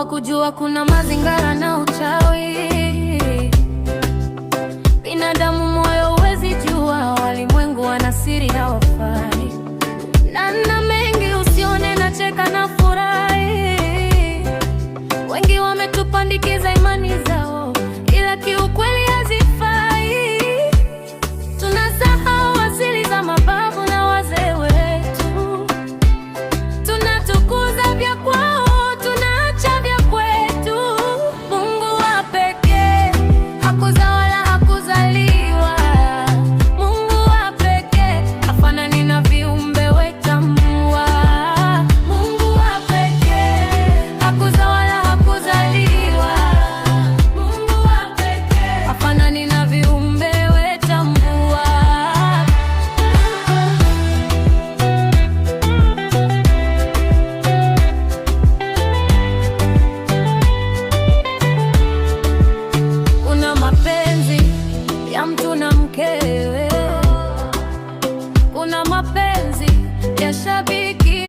hawakujua kuna mazingara na uchawi. Binadamu moyo huwezi jua, walimwengu wana siri hawafai. Na mengi usione, na cheka na furahi. Wengi wametupandikiza imani zao, ila kiukweli hazifai. Tunasahau asili za mababu na wazee wetu, tunatukuza vya kwao, tunaacha vya kwetu. Mungu wa pekee hakuzaa wala hakuzaliwa. Mungu wa pekee hafanani na viumbe wetambua. Mungu wa pekee hakuzaa wala hakuzaliwa. Mungu wa pekee hafanani na viumbe wetambua. Kuna mapenzi ya mtu na mkewe, kuna mapenzi ya shabiki